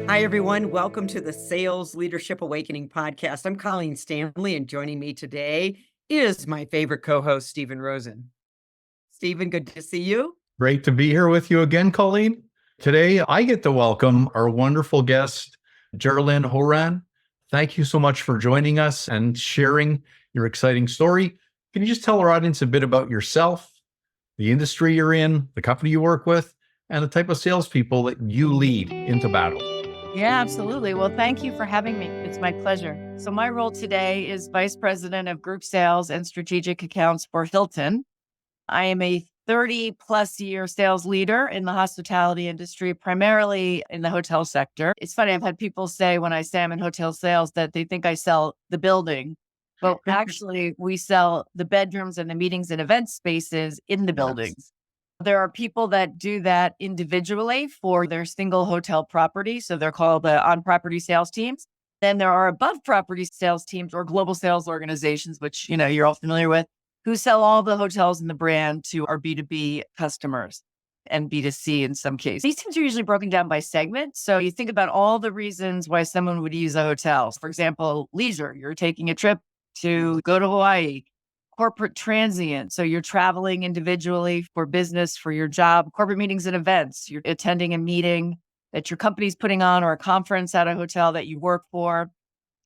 Hi, everyone. Welcome to the Sales Leadership Awakening podcast. I'm Colleen Stanley, and joining me today is my favorite co-host, Stephen Rosen. Stephen, good to see you. Great to be here with you again, Colleen. Today, I get to welcome our wonderful guest, Gerilyn Horan. Thank you so much for joining us and sharing your exciting story. Can you just tell our audience a bit about yourself, the industry you're in, the company you work with, and the type of salespeople that you lead into battle? Yeah, absolutely. Well, thank you for having me. It's my pleasure. So my role today is Vice President of Group Sales and Strategic Accounts for Hilton. I am a 30 plus year sales leader in the hospitality industry, primarily in the hotel sector. It's funny, I've had people say when I say I'm in hotel sales that they think I sell the building, but actually we sell the bedrooms and the meetings and event spaces in the buildings. There are people that do that individually for their single hotel property. So they're called the on-property sales teams. Then there are above property sales teams or global sales organizations, which, you're all familiar with, who sell all the hotels and the brand to our B2B customers and B2C in some cases. These teams are usually broken down by segment. So you think about all the reasons why someone would use a hotel. For example, leisure, you're taking a trip to go to Hawaii. Corporate transient. So you're traveling individually for business, for your job, corporate meetings and events. You're attending a meeting that your company's putting on or a conference at a hotel that you work for.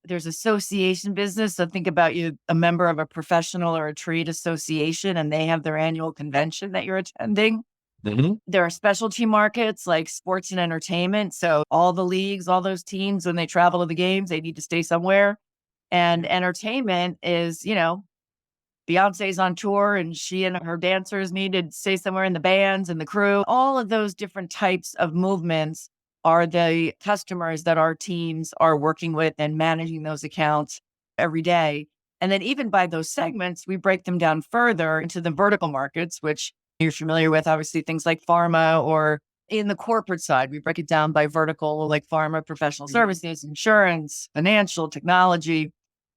There's association business. So think about you, a member of a professional or a trade association, and they have their annual convention that you're attending. Mm-hmm. There are specialty markets like sports and entertainment. So all the leagues, all those teams, when they travel to the games, they need to stay somewhere. And entertainment is, Beyonce's on tour and she and her dancers need to stay somewhere in the bands and the crew. All of those different types of movements are the customers that our teams are working with and managing those accounts every day. And then even by those segments, we break them down further into the vertical markets, which you're familiar with, obviously things like pharma, or in the corporate side, we break it down by vertical, like pharma, professional services, insurance, financial, technology.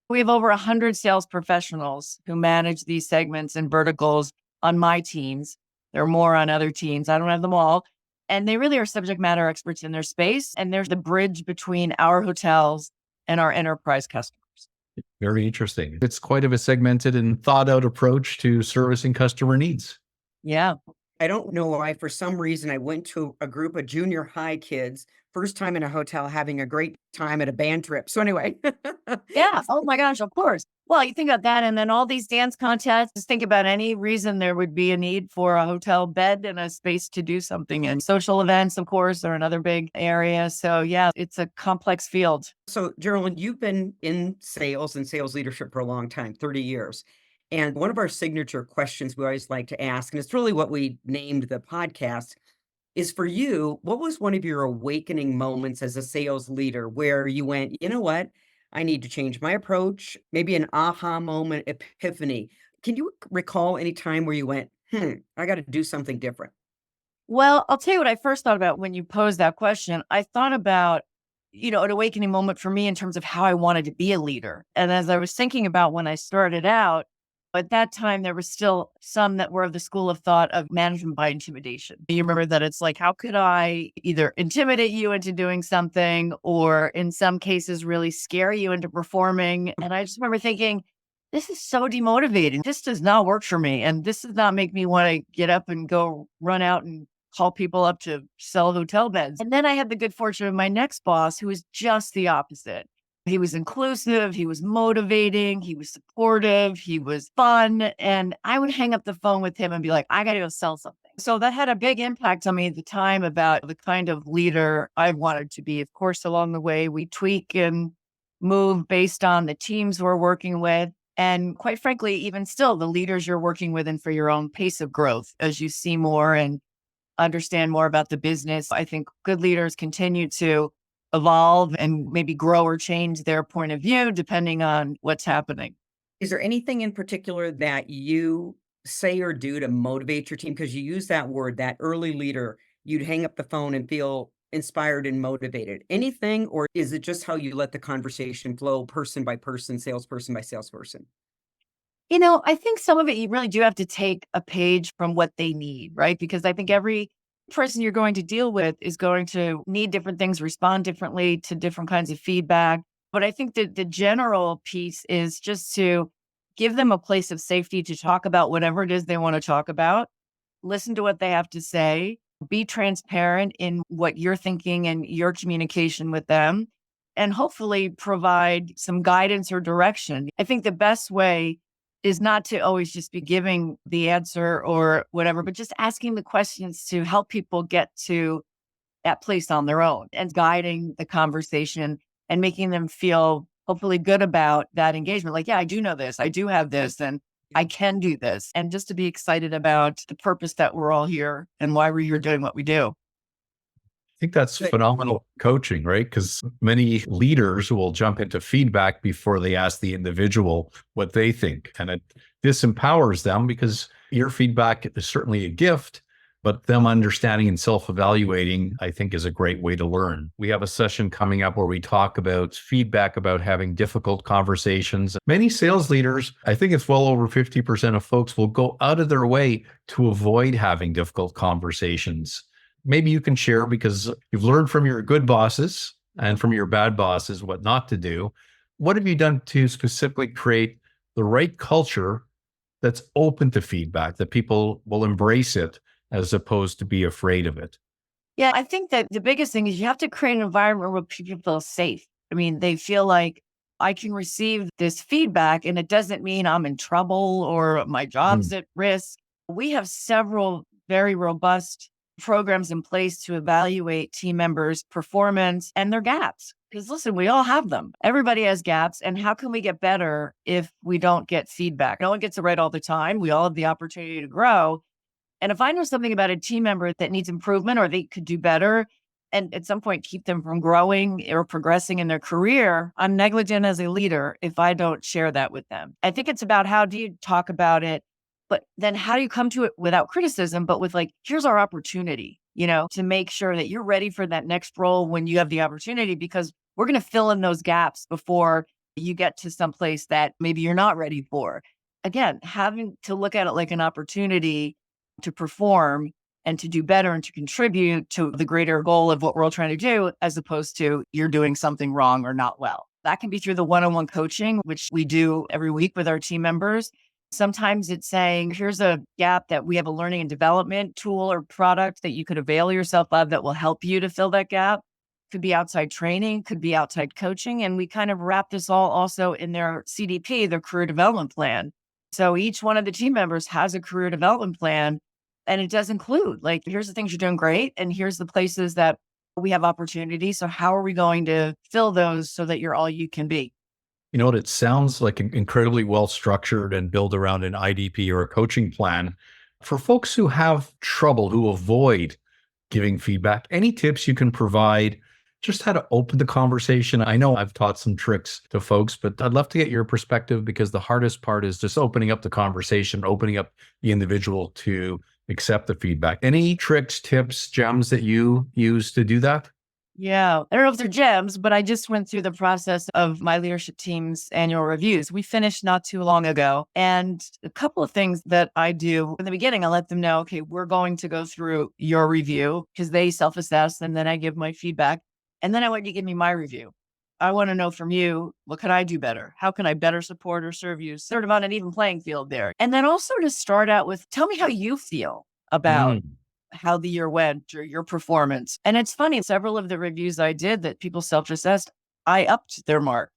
We have over 100 sales professionals who manage these segments and verticals on my teams. There are more on other teams. I don't have them all. And they really are subject matter experts in their space. And there's the bridge between our hotels and our enterprise customers. Very interesting. It's quite of a segmented and thought out approach to servicing customer needs. Yeah. I don't know why, for some reason, I went to a group of junior high kids, first time in a hotel, having a great time at a band trip. So anyway. Yeah. Oh my gosh, of course. Well, you think about that. And then all these dance contests, just think about any reason there would be a need for a hotel bed and a space to do something. And social events, of course, are another big area. So yeah, it's a complex field. So, Gerilyn, you've been in sales and sales leadership for a long time, 30 years. And one of our signature questions we always like to ask, and it's really what we named the podcast, is for you, what was one of your awakening moments as a sales leader where you went, you know what? I need to change my approach, maybe an aha moment, epiphany. Can you recall any time where you went, I got to do something different? Well, I'll tell you what I first thought about when you posed that question. I thought about, an awakening moment for me in terms of how I wanted to be a leader. And as I was thinking about when I started out, at that time, there was still some that were of the school of thought of management by intimidation. You remember that it's like, how could I either intimidate you into doing something or in some cases really scare you into performing? And I just remember thinking, this is so demotivating. This does not work for me. And this does not make me want to get up and go run out and call people up to sell hotel beds. And then I had the good fortune of my next boss, who was just the opposite. He was inclusive, he was motivating, he was supportive, he was fun. And I would hang up the phone with him and be like, I got to go sell something. So that had a big impact on me at the time about the kind of leader I wanted to be. Of course, along the way, we tweak and move based on the teams we're working with. And quite frankly, even still, the leaders you're working with and for your own pace of growth as you see more and understand more about the business. I think good leaders continue to evolve and maybe grow or change their point of view depending on what's happening. Is there anything in particular that you say or do to motivate your team? Because you use that word, that early leader, you'd hang up the phone and feel inspired and motivated. Anything, or is it just how you let the conversation flow person by person, salesperson by salesperson? I think some of it you really do have to take a page from what they need, right? Because I think every person you're going to deal with is going to need different things, respond differently to different kinds of feedback. But I think that the general piece is just to give them a place of safety to talk about whatever it is they want to talk about, listen to what they have to say, be transparent in what you're thinking and your communication with them, and hopefully provide some guidance or direction. I think the best way is not to always just be giving the answer or whatever, but just asking the questions to help people get to that place on their own and guiding the conversation and making them feel hopefully good about that engagement. Like, yeah, I do know this, I do have this, and I can do this. And just to be excited about the purpose that we're all here and why we're here doing what we do. I think that's phenomenal coaching, right? Because many leaders will jump into feedback before they ask the individual what they think. And this empowers them because your feedback is certainly a gift, but them understanding and self-evaluating, I think, is a great way to learn. We have a session coming up where we talk about feedback, about having difficult conversations. Many sales leaders, I think it's well over 50% of folks will go out of their way to avoid having difficult conversations. Maybe you can share, because you've learned from your good bosses and from your bad bosses what not to do. What have you done to specifically create the right culture that's open to feedback, that people will embrace it as opposed to be afraid of it? Yeah, I think that the biggest thing is you have to create an environment where people feel safe. I mean, they feel like I can receive this feedback and it doesn't mean I'm in trouble or my job's at risk. We have several very robust programs in place to evaluate team members' performance and their gaps. Because listen, we all have them. Everybody has gaps. And how can we get better if we don't get feedback? No one gets it right all the time. We all have the opportunity to grow. And if I know something about a team member that needs improvement or they could do better, and at some point keep them from growing or progressing in their career, I'm negligent as a leader if I don't share that with them. I think it's about how do you talk about it, but then how do you come to it without criticism, but with like, here's our opportunity, to make sure that you're ready for that next role when you have the opportunity, because we're going to fill in those gaps before you get to some place that maybe you're not ready for. Again, having to look at it like an opportunity to perform and to do better and to contribute to the greater goal of what we're all trying to do, as opposed to you're doing something wrong or not well. That can be through the one-on-one coaching, which we do every week with our team members. Sometimes it's saying, here's a gap that we have a learning and development tool or product that you could avail yourself of that will help you to fill that gap. Could be outside training, could be outside coaching. And we kind of wrap this all also in their CDP, their career development plan. So each one of the team members has a career development plan. And it does include, like, here's the things you're doing great. And here's the places that we have opportunities. So how are we going to fill those so that you're all you can be? You know what? It sounds like incredibly well structured and built around an IDP or a coaching plan. For folks who have trouble, who avoid giving feedback, any tips you can provide just how to open the conversation? I know I've taught some tricks to folks, but I'd love to get your perspective, because the hardest part is just opening up the conversation, opening up the individual to accept the feedback. Any tricks, tips, gems that you use to do that? Yeah, I don't know if they're gems, but I just went through the process of my leadership team's annual reviews. We finished not too long ago. And a couple of things that I do in the beginning, I let them know, okay, we're going to go through your review, because they self-assess, and then I give my feedback. And then I want you to give me my review. I want to know from you, what can I do better? How can I better support or serve you? Sort of on an even playing field there. And then also to start out with, tell me how you feel about how the year went or your performance. And it's funny, several of the reviews I did that people self-assessed, I upped their mark.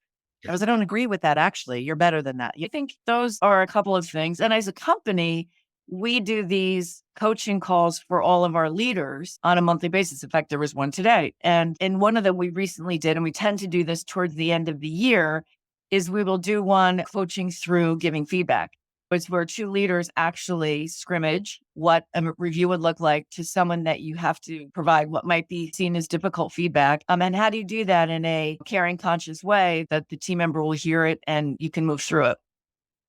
I don't agree with that. Actually, you're better than that. You think those are a couple of things. And as a company, we do these coaching calls for all of our leaders on a monthly basis. In fact, there was one today. And in one of them we recently did, and we tend to do this towards the end of the year, is we will do one coaching through giving feedback. It's where two leaders actually scrimmage what a review would look like to someone that you have to provide what might be seen as difficult feedback. And how do you do that in a caring, conscious way that the team member will hear it and you can move through it?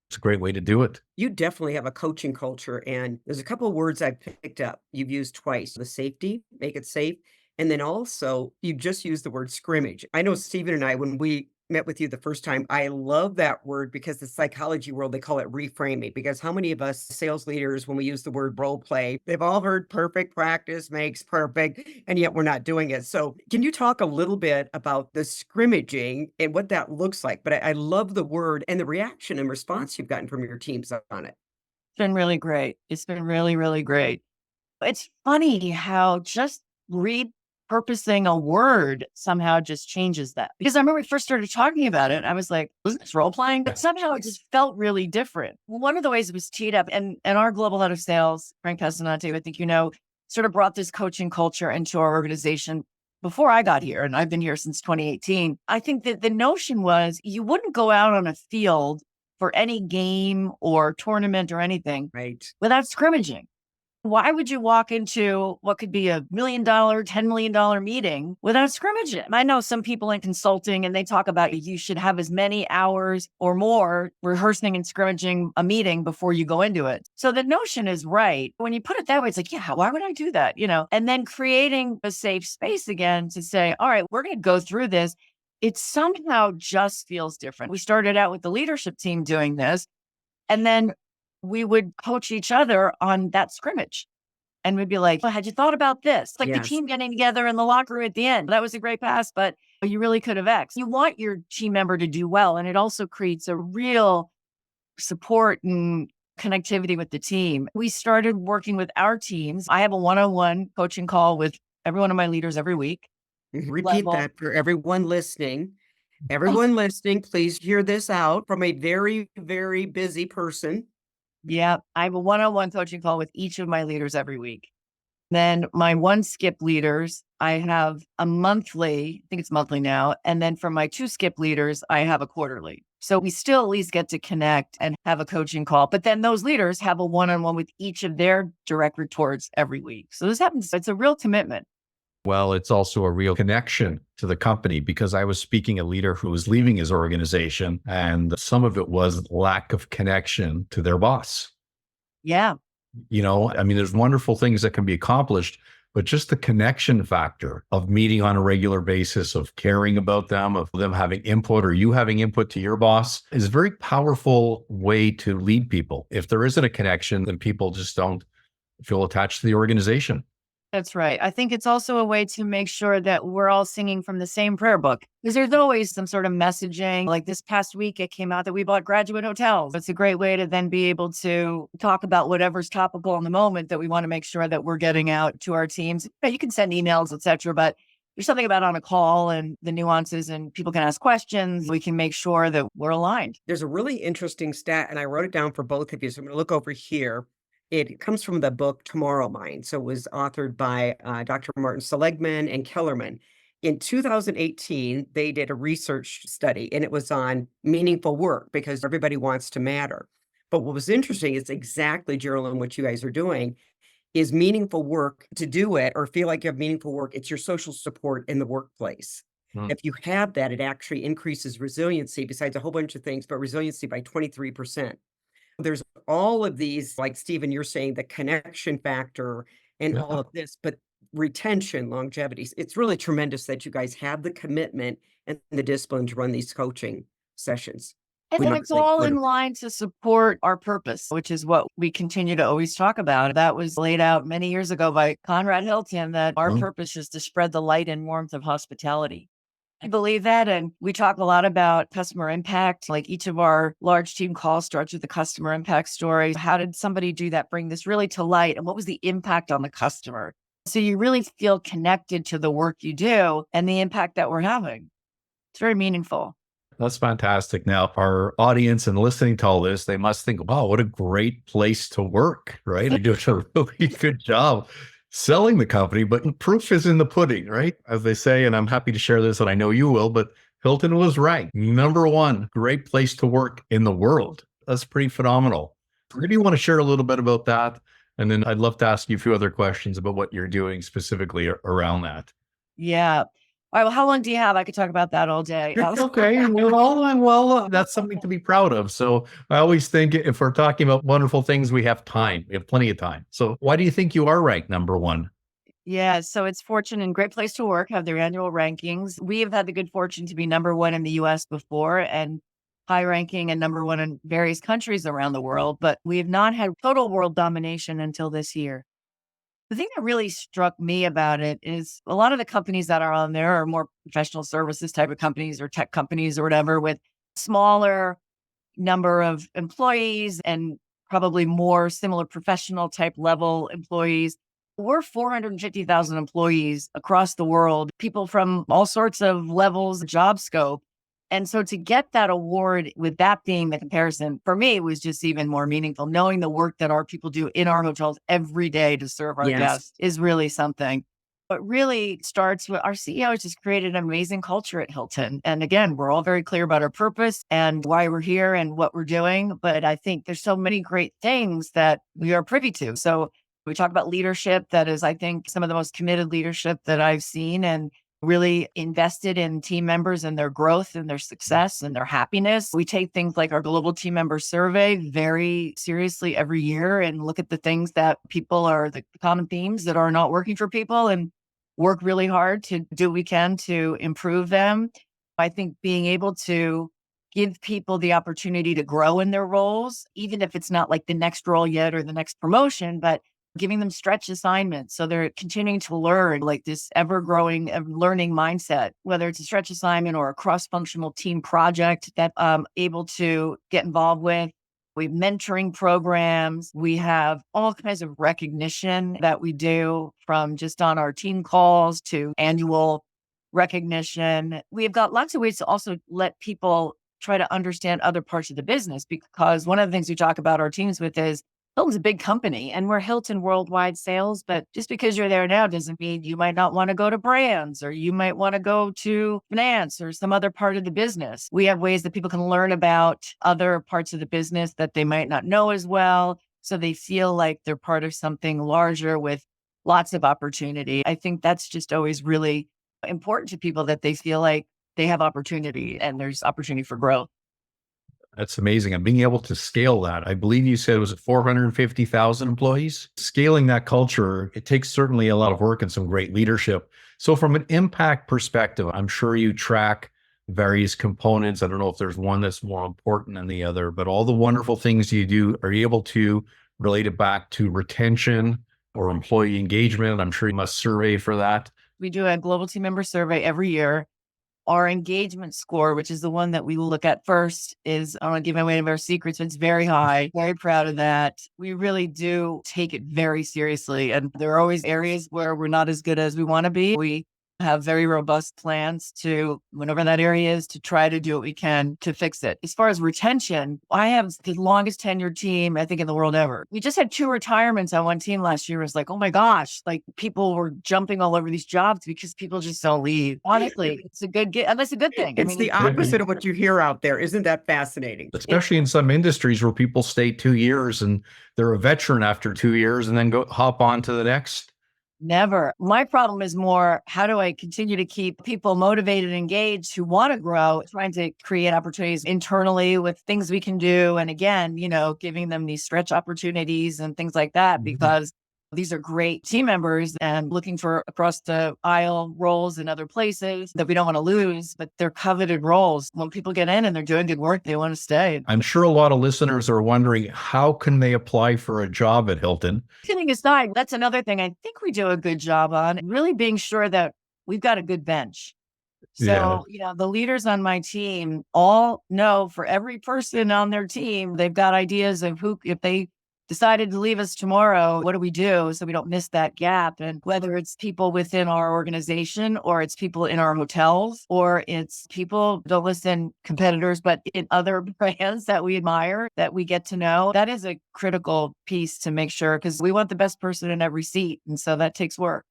It's a great way to do it. You definitely have a coaching culture, and there's a couple of words I picked up. You've used twice: the safety, make it safe. And then also you just used the word scrimmage. I know Stephen and I, when we met with you the first time, I love that word because the psychology world, they call it reframing. Because how many of us sales leaders, when we use the word role play, they've all heard perfect practice makes perfect, and yet we're not doing it. So can you talk a little bit about the scrimmaging and what that looks like? But I love the word and the reaction and response you've gotten from your teams on it. It's been really great. It's been really, really great. It's funny how just repurposing a word somehow just changes that. Because I remember we first started talking about it. I was like, wasn't this role playing? But somehow it just felt really different. One of the ways it was teed up, and our global head of sales, Frank Pessinante, I think you know, sort of brought this coaching culture into our organization before I got here. And I've been here since 2018. I think that the notion was you wouldn't go out on a field for any game or tournament or anything Right. without scrimmaging. Why would you walk into what could be $1 million, $10 million meeting without scrimmaging? I know some people in consulting and they talk about you should have as many hours or more rehearsing and scrimmaging a meeting before you go into it. So the notion is right. When you put it that way, it's like, yeah, why would I do that? And then creating a safe space again to say, all right, we're going to go through this. It somehow just feels different. We started out with the leadership team doing this, and then we would coach each other on that scrimmage. And we'd be like, well, had you thought about this? Like the Yes. team getting together in the locker room at the end. That was a great pass, but you really could have X. You want your team member to do well. And it also creates a real support and connectivity with the team. We started working with our teams. I have a one-on-one coaching call with every one of my leaders every week. Repeat Level. that for everyone listening. Everyone listening, please hear this out from a very, very busy person. Yeah, I have a one-on-one coaching call with each of my leaders every week. Then my one skip leaders, I have a monthly, I think it's monthly now. And then for my two skip leaders, I have a quarterly. So we still at least get to connect and have a coaching call. But then those leaders have a one-on-one with each of their direct reports every week. So this happens. It's a real commitment. Well, it's also a real connection to the company because I was speaking a leader who was leaving his organization, and some of it was lack of connection to their boss. Yeah. There's wonderful things that can be accomplished, but just the connection factor of meeting on a regular basis, of caring about them, of them having input or you having input to your boss is a very powerful way to lead people. If there isn't a connection, then people just don't feel attached to the organization. That's right. I think it's also a way to make sure that we're all singing from the same prayer book, because there's always some sort of messaging. Like this past week, it came out that we bought graduate hotels. It's a great way to then be able to talk about whatever's topical in the moment that we want to make sure that we're getting out to our teams. You can send emails, et cetera, but there's something about on a call and the nuances, and people can ask questions. We can make sure that we're aligned. There's a really interesting stat, and I wrote it down for both of you. So I'm going to look over here. It comes from the book Tomorrow Mind. So it was authored by Dr. Martin Seligman and Kellerman. In 2018, they did a research study, and it was on meaningful work because everybody wants to matter. But what was interesting is exactly, Gerilyn, what you guys are doing is meaningful work. To do it or feel like you have meaningful work, it's your social support in the workplace. If you have that, it actually increases resiliency besides a whole bunch of things, but resiliency by 23%. There's all of these, like Stephen, you're saying the connection factor and all of this, but retention, longevity. It's really tremendous that you guys have the commitment and the discipline to run these coaching sessions. And then it's all in line to support our purpose, which is what we continue to always talk about. That was laid out many years ago by Conrad Hilton, that our purpose is to spread the light and warmth of hospitality. I believe that. And we talk a lot about customer impact. Like each of our large team calls starts with the customer impact story. How did somebody do that? Bring this really to light. And what was the impact on the customer? So you really feel connected to the work you do and the impact that we're having. It's very meaningful. That's fantastic. Now, our audience and listening to all this, they must think, wow, what a great place to work, right? You do a really good job selling the company, but proof is in the pudding, right? As they say, and I'm happy to share this, and I know you will, but Hilton was right. Number one, great place to work in the world. That's pretty phenomenal. Maybe you want to share a little bit about that? And then I'd love to ask you a few other questions about what you're doing specifically around that. Yeah. All right. Well, how long do you have? I could talk about that all day. Okay. Well, that's something to be proud of. So I always think if we're talking about wonderful things, we have time. We have plenty of time. So why do you think you are ranked number one? Yeah, so it's Fortune and Great Place to Work have their annual rankings. We have had the good fortune to be number one in the US before and high ranking and number one in various countries around the world, but we have not had total world domination until this year. The thing that really struck me about it is a lot of the companies that are on there are more professional services type of companies or tech companies or whatever with smaller number of employees and probably more similar professional type level employees. We're 450,000 employees across the world, people from all sorts of levels, job scope. And so to get that award with that being the comparison, for me, was just even more meaningful. Knowing the work that our people do in our hotels every day to serve our Yes. guests is really something. But really starts with our CEO has just created an amazing culture at Hilton. And again, we're all very clear about our purpose and why we're here and what we're doing. But I think there's so many great things that we are privy to. So we talk about leadership. That is, I think, some of the most committed leadership that I've seen and really invested in team members and their growth and their success and their happiness. We take things like our global team member survey very seriously every year and look at the things that people are the common themes that are not working for people and work really hard to do what we can to improve them. I think being able to give people the opportunity to grow in their roles, even if it's not like the next role yet or the next promotion, but giving them stretch assignments. So they're continuing to learn like this ever growing learning mindset, whether it's a stretch assignment or a cross functional team project that I'm able to get involved with. We have mentoring programs. We have all kinds of recognition that we do from just on our team calls to annual recognition. We have got lots of ways to also let people try to understand other parts of the business because one of the things we talk about our teams with is Hilton's a big company and we're Hilton worldwide sales, but just because you're there now doesn't mean you might not want to go to brands or you might want to go to finance or some other part of the business. We have ways that people can learn about other parts of the business that they might not know as well. So they feel like they're part of something larger with lots of opportunity. I think that's just always really important to people that they feel like they have opportunity and there's opportunity for growth. That's amazing. And being able to scale that, I believe you said it was 450,000 employees. Scaling that culture, it takes certainly a lot of work and some great leadership. So from an impact perspective, I'm sure you track various components. I don't know if there's one that's more important than the other, but all the wonderful things you do, are you able to relate it back to retention or employee engagement? I'm sure you must survey for that. We do a global team member survey every year. Our engagement score, which is the one that we look at first, is, I don't want to give away any of our secrets, but it's very high. Very proud of that. We really do take it very seriously. And there are always areas where we're not as good as we want to be. We have very robust plans to, whenever that area is, to try to do what we can to fix it. As far as retention, I have the longest tenured team, I think, in the world ever. We just had 2 retirements on one team last year. It was like, oh my gosh, like people were jumping all over these jobs because people just don't leave. Honestly, it's a good that's a good thing. It's the opposite of what you hear out there. Isn't that fascinating? Especially in some industries where people stay 2 years and they're a veteran after 2 years and then go hop on to the next. Never. My problem is more, how do I continue to keep people motivated and engaged who want to grow, trying to create opportunities internally with things we can do. And again, giving them these stretch opportunities and things like that, because these are great team members and looking for across the aisle roles in other places that we don't want to lose, but they're coveted roles. When people get in and they're doing good work, they want to stay. I'm sure a lot of listeners are wondering, how can they apply for a job at Hilton? Kidding aside, that's another thing I think we do a good job on, really being sure that we've got a good bench. So, the leaders on my team all know for every person on their team, they've got ideas of who, if they decided to leave us tomorrow, what do we do so we don't miss that gap? And whether it's people within our organization or it's people in our hotels or it's people, don't listen, competitors, but in other brands that we admire, that we get to know, that is a critical piece to make sure, because we want the best person in every seat. And so that takes work.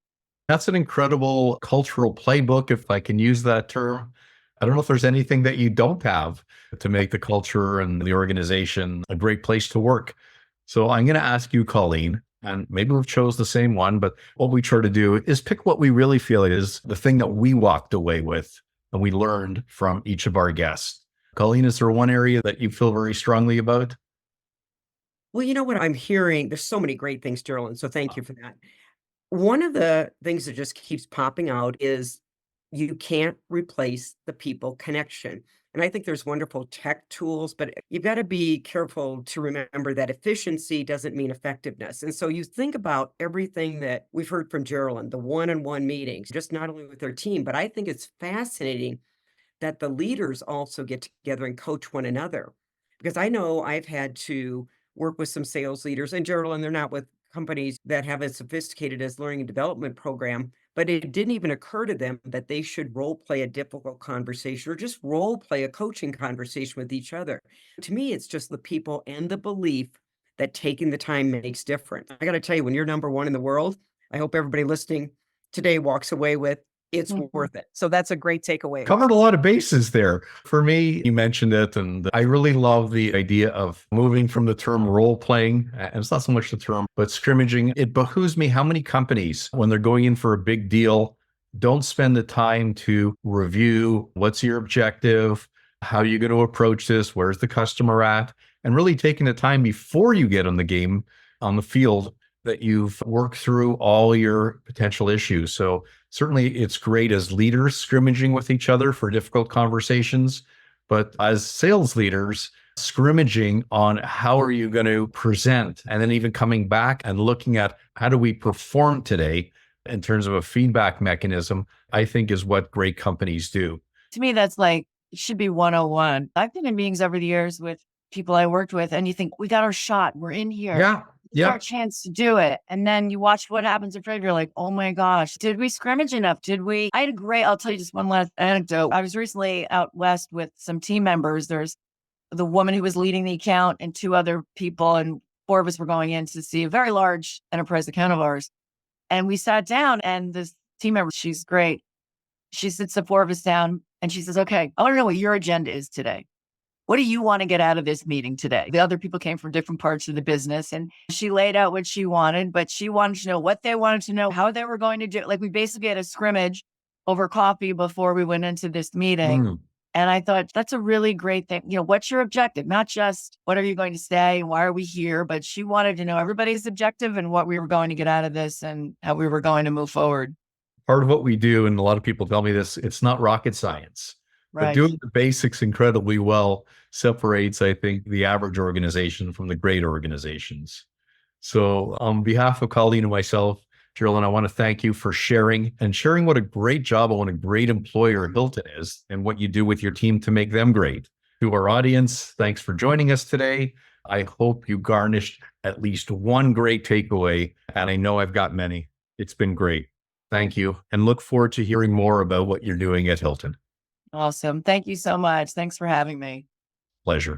That's an incredible cultural playbook, if I can use that term. I don't know if there's anything that you don't have to make the culture and the organization a great place to work. So I'm going to ask you, Colleen, and maybe we've chose the same one, but what we try to do is pick what we really feel is the thing that we walked away with and we learned from each of our guests. Colleen, is there one area that you feel very strongly about? Well, you know what I'm hearing? There's so many great things, Gerilyn. So thank you for that. One of the things that just keeps popping out is you can't replace the people connection. And I think there's wonderful tech tools, but you've got to be careful to remember that efficiency doesn't mean effectiveness. And so you think about everything that we've heard from Gerilyn, the one-on-one meetings, just not only with their team, but I think it's fascinating that the leaders also get together and coach one another. Because I know I've had to work with some sales leaders, and Gerald, they're not with companies that have as sophisticated as learning and development program, but it didn't even occur to them that they should role play a difficult conversation or just role play a coaching conversation with each other. To me, it's just the people and the belief that taking the time makes difference. I got to tell you, when you're number one in the world, I hope everybody listening today walks away with it's worth it. So that's a great takeaway. Covered a lot of bases there. For me, you mentioned it, and I really love the idea of moving from the term role playing, and it's not so much the term, but scrimmaging. It behooves me how many companies, when they're going in for a big deal, don't spend the time to review what's your objective, how are you going to approach this, where's the customer at, and really taking the time before you get on the game, on the field, that you've worked through all your potential issues. So certainly it's great as leaders scrimmaging with each other for difficult conversations, but as sales leaders, scrimmaging on how are you going to present, and then even coming back and looking at how do we perform today in terms of a feedback mechanism, I think is what great companies do. To me, that's like, it should be 101. I've been in meetings over the years with people I worked with, and you think, we got our shot. We're in here. Yeah. It's our chance to do it. And then you watch what happens in trade. You're like, oh my gosh, did we scrimmage enough? I'll tell you just one last anecdote. I was recently out west with some team members. There's the woman who was leading the account and two other people, and four of us were going in to see a very large enterprise account of ours. And we sat down, and this team member, she's great. She sits the four of us down and she says, okay, I want to know what your agenda is today. What do you want to get out of this meeting today? The other people came from different parts of the business, and she laid out what she wanted, but she wanted to know what they wanted to know, how they were going to do it. Like, we basically had a scrimmage over coffee before we went into this meeting. And I thought, that's a really great thing. What's your objective? Not just what are you going to say? Why are we here? But she wanted to know everybody's objective and what we were going to get out of this and how we were going to move forward. Part of what we do, and a lot of people tell me this, it's not rocket science. But doing the basics incredibly well separates, I think, the average organization from the great organizations. So on behalf of Colleen and myself, Gerilyn, I want to thank you for sharing what a great job and what a great employer Hilton is and what you do with your team to make them great. To our audience, thanks for joining us today. I hope you garnished at least one great takeaway, and I know I've got many. It's been great. Thank you, and look forward to hearing more about what you're doing at Hilton. Awesome. Thank you so much. Thanks for having me. Pleasure.